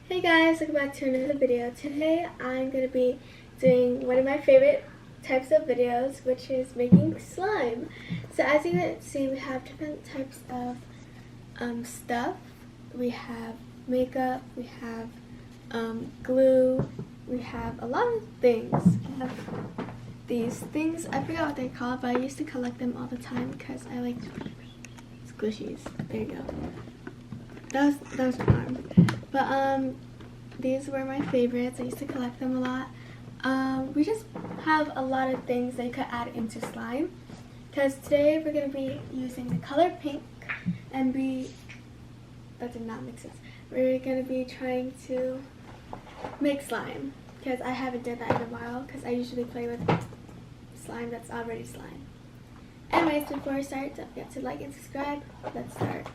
Hey guys, welcome back to another video. Today I'm going to be doing one of my favorite types of videos, which is making slime. So as you can see, we have different types of stuff. We have makeup, we have glue, we have a lot of things. We have these things, I forgot what they're called, but I used to collect them all the time because I like squishies. There you go. That was my arm. But these were my favorites. I used to collect them a lot. We just have a lot of things that you could add into slime. Because today we're going to be using the color pink and that did not make sense. We're going to be trying to make slime. Because I haven't done that in a while because I usually play with slime that's already slime. Anyways, before we start, don't forget to like and subscribe. Let's start.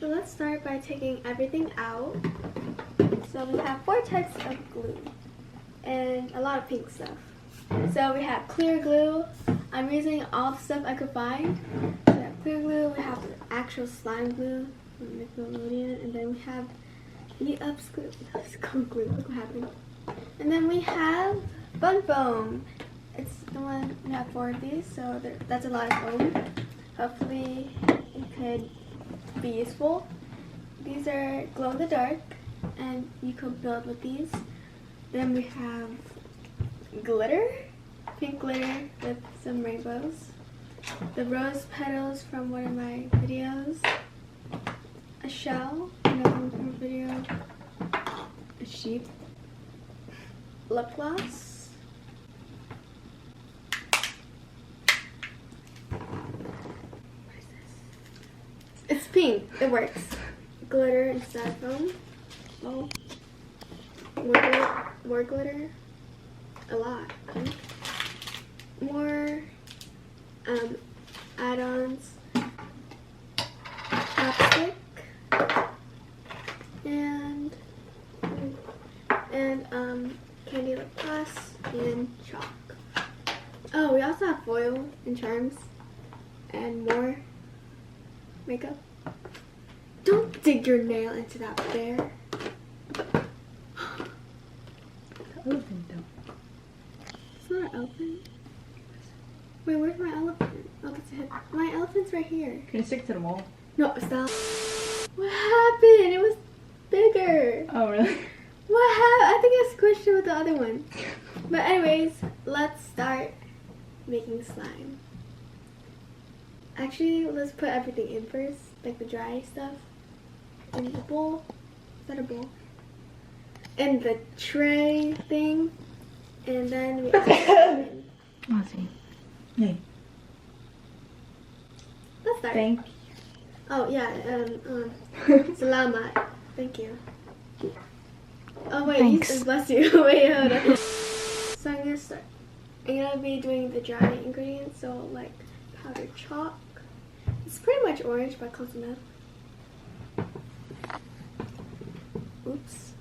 So let's start by taking everything out. So we have 4 types of glue and a lot of pink stuff. So we have clear glue. I'm using all the stuff I could find. So we have clear glue, we have the actual slime glue from Nickelodeon, and then we have the school glue. Look what happened. And then we have Bun Foam. It's the one, we have 4 of these, so that's a lot of foam. Hopefully it could be useful. These are glow in the dark and you could build with these. Then we have glitter, pink glitter with some rainbows, the rose petals from one of my videos, a shell, another one from a video, a sheep, lip gloss, it's pink. It works. Glitter instead of foam. Oh. More glitter. A lot. Pink. More add-ons. Chapstick. And candy lip gloss and chalk. Oh, we also have foil and charms. And more makeup. Don't dig your nail into that bear. Elephant though. It's not an elephant. Wait, where's my elephant? Oh, that's it. My elephant's right here. Can you stick to the wall? No, stop. What happened? It was bigger. Oh, really? What happened? I think I squished it with the other one. But anyways, let's start making slime. Actually, let's put everything in first, like the dry stuff. In the bowl. Is that a bowl? In the tray thing. And then we add it in. Let's see. Hey. Let's start. Thank you. Oh, yeah. Salamat. Thank you. Oh, wait. Thanks. Bless you. Wait, hold on. So I'm gonna start. I'm gonna be doing the dry ingredients. So, like, powdered chalk. It's pretty much orange, but close enough. Oops.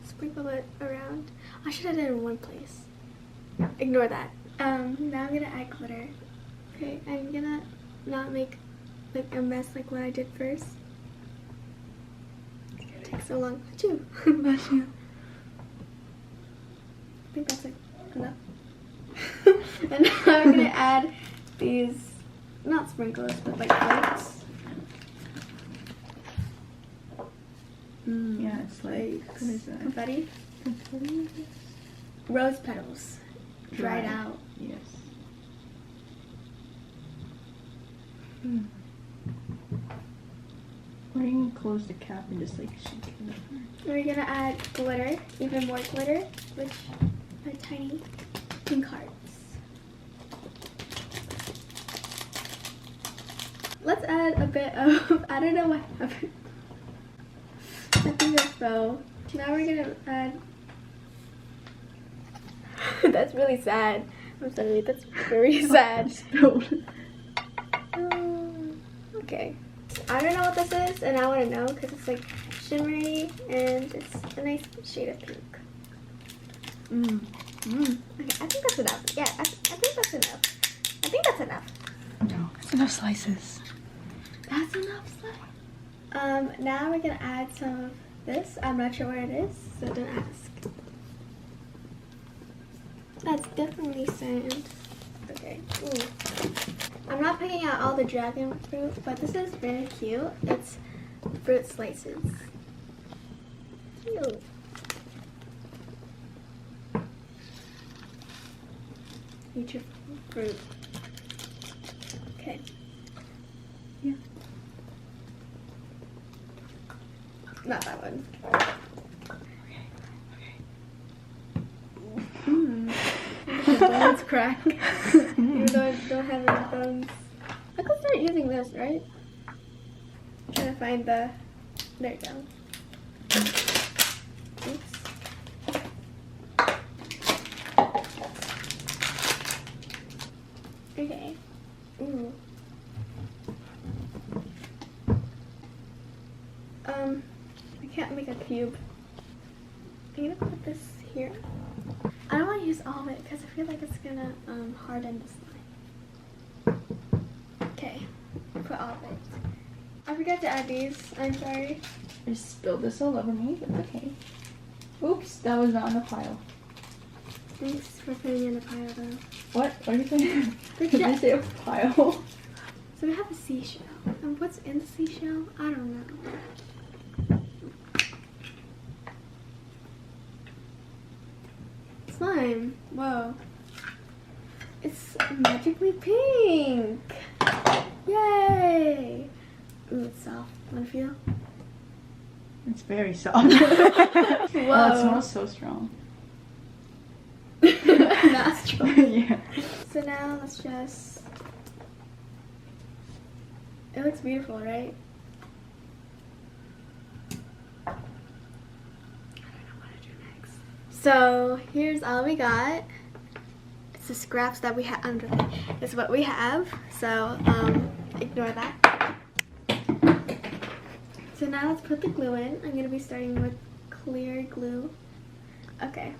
Sprinkle it around. I should have done it in one place. Ignore that. Now I'm gonna add glitter. Okay, I'm gonna not make like a mess like what I did first. It takes so long. Achoo! Bless you. I think that's like enough. And now I'm gonna add these, not sprinkles, but like flakes. Yeah, it's like, what is that? Confetti. Confetti? Rose petals. Dried out. Yes. Or you can close the cap and just like shake it. We're gonna add glitter, even more glitter, which are tiny pink hearts. Let's add a bit of, I don't know what happened. I think it fell. Now we're gonna add, that's really sad. I'm sorry, that's very sad. Okay. I don't know what this is, and I want to know because it's like shimmery and it's a nice shade of pink. Okay, I think that's enough. Yeah, I think that's enough. I think that's enough. No, it's enough slices. That's enough slime. Now we're gonna add some of this. I'm not sure what it is, so don't ask. That's definitely sand. Okay. Ooh. I'm not picking out all the dragon fruit, but this is very cute. It's fruit slices. Cute. Eat your fruit. Okay. Yeah. Not that one. The bones crack. Even though I don't have any bones. I could start using this, right? I'm trying to find the. There you go. Oops. Okay. Ooh. I can't make a cube. I'm gonna put this here. I don't want to use all of it because I feel like it's gonna harden the slime. Okay, put all of it. I forgot to add these. I'm sorry. I spilled this all over me, but okay. Oops, that was not in the pile. Thanks for putting it in the pile though. What? What are you saying? Good Did I job. say a pile? So we have a seashell. And what's in the seashell? I don't know. Slime. Whoa. It's magically pink. Yay. Ooh, it's soft. Wanna feel? It's very soft. Whoa. Oh, it smells so strong. Not strong. Yeah. So now let's just. It looks beautiful, right? I don't know what to do next. So here's all we got. It's the scraps that we had under it. It's what we have. So ignore that. So now let's put the glue in. I'm gonna be starting with clear glue. Okay.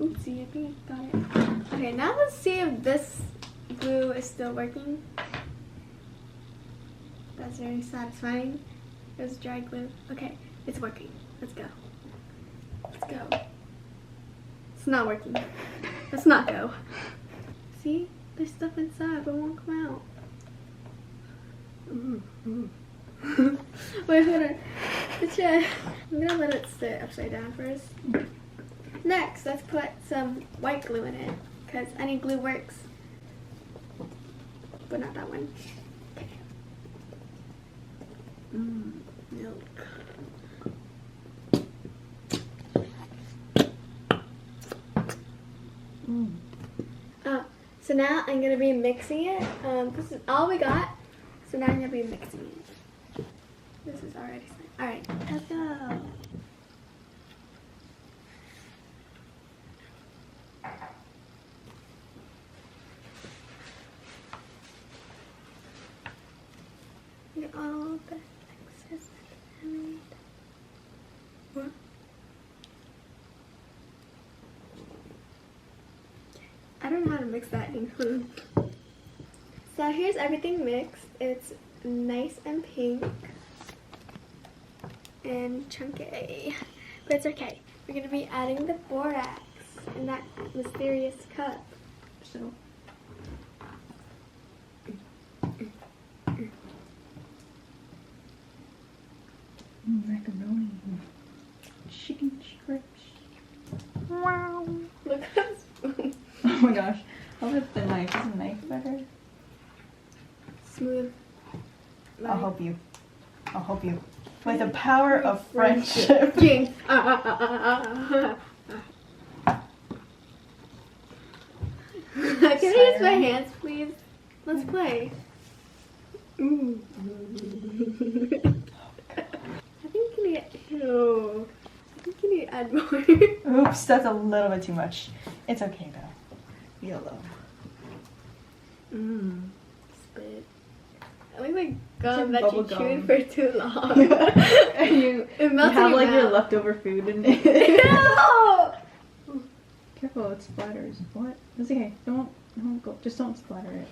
Oopsie, I think I got it. Okay, now let's see if this glue is still working. That's very satisfying. There's dry glue. Okay, it's working. Let's go. Let's go. It's not working. Let's not go. See? There's stuff inside, but it won't come out. Wait, hold on. I'm gonna let it sit upside down first. Next, let's put some white glue in it, because any glue works. But not that one. Okay. Milk. So now I'm going to be mixing it. This is all we got. So now I'm going to be mixing it. This is already set. Alright, let's go. Get all the excess that I made. What? I don't know how to mix that anymore. So here's everything mixed. It's nice and pink and chunky, but it's okay. We're gonna be adding the borax in that mysterious cup. So. Macaroni. Chicken strips. Wow. Look at this spoon. Oh my gosh. I'll lift the knife. Is the knife better? Smooth. I'll help you. I'll help you. With the power of friendship. King. Can I use my hands, please? Let's play. Ooh. I think you need. Ew. I think you need to add more. Oops, that's a little bit too much. It's okay though. YOLO. Spit. I look like gum It's that like you bubble chewed gum. for too long. And you It melts have in your like your mouth. leftover food in it. Ew! Careful, it splatters. What? It's okay. Don't go. Just don't splatter it.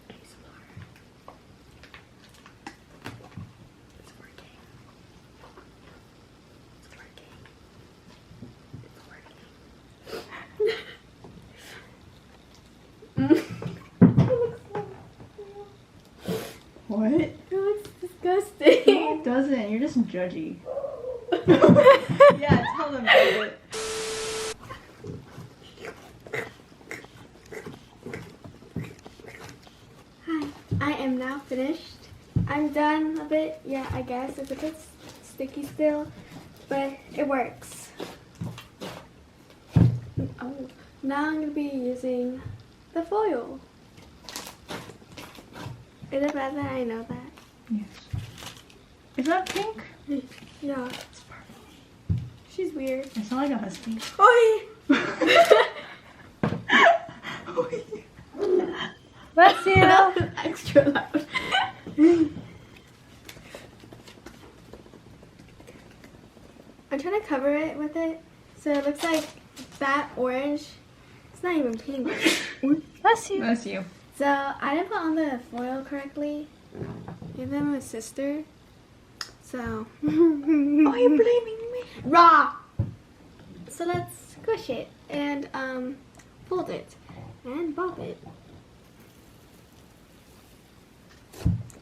It's working. It's working. What? It looks disgusting. No, it doesn't. You're just judgy. Yeah, tell them about it. Hi, I am now finished. I'm done a bit. Yeah, I guess it's a bit sticky still, but it works. Oh, now I'm gonna be using the foil. Is it bad that I know that? Yes. Is that pink? Yeah. It's purple. She's weird. I sound like a husky. Oi! Bless you. That was extra loud. I'm trying to cover it with it so it looks like that orange. It's not even pink. Bless you. Bless you. So I didn't put on the foil correctly. Give them a sister. So. Oh, you're blaming me. Raw. So let's squish it and fold it and bob it.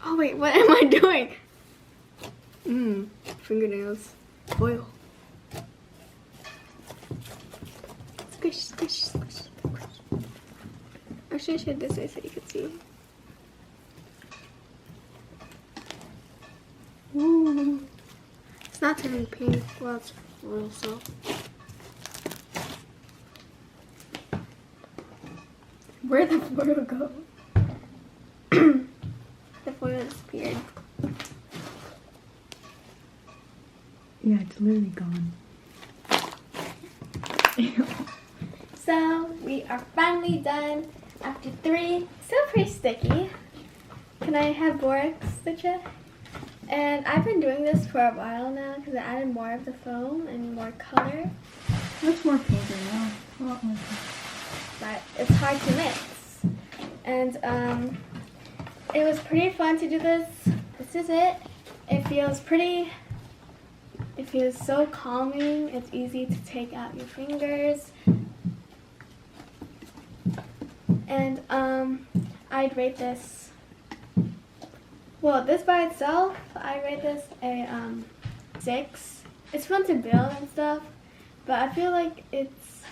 Oh wait, what am I doing? Fingernails. Foil. Squish, squish, squish, squish. Actually, I should this way so you can see. Ooh. It's not turning pink. Well, it's real so. Where'd the foil go? The foil disappeared. Yeah, it's literally gone. So we are finally done after 3. Still pretty sticky. Can I have borax stitch it? And I've been doing this for a while now because I added more of the foam and more color. Looks more pinker now. A lot more pink. But it's hard to mix. And it was pretty fun to do this. This is it. It feels so calming. It's easy to take out your fingers. And I'd rate this, well, this by itself, I rate this a 6. It's fun to build and stuff, but I feel like it's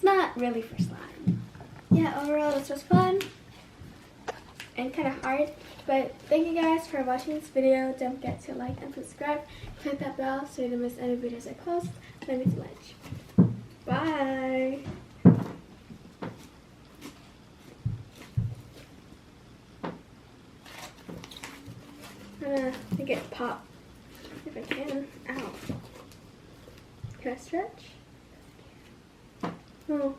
not really for slime. Yeah, overall this was fun and kind of hard, but thank you guys for watching this video. Don't forget to like and subscribe. Click that bell so you don't miss any videos I post. Love you so much. Bye! I'm gonna make it pop if I can. Ow. Can I stretch? Oh.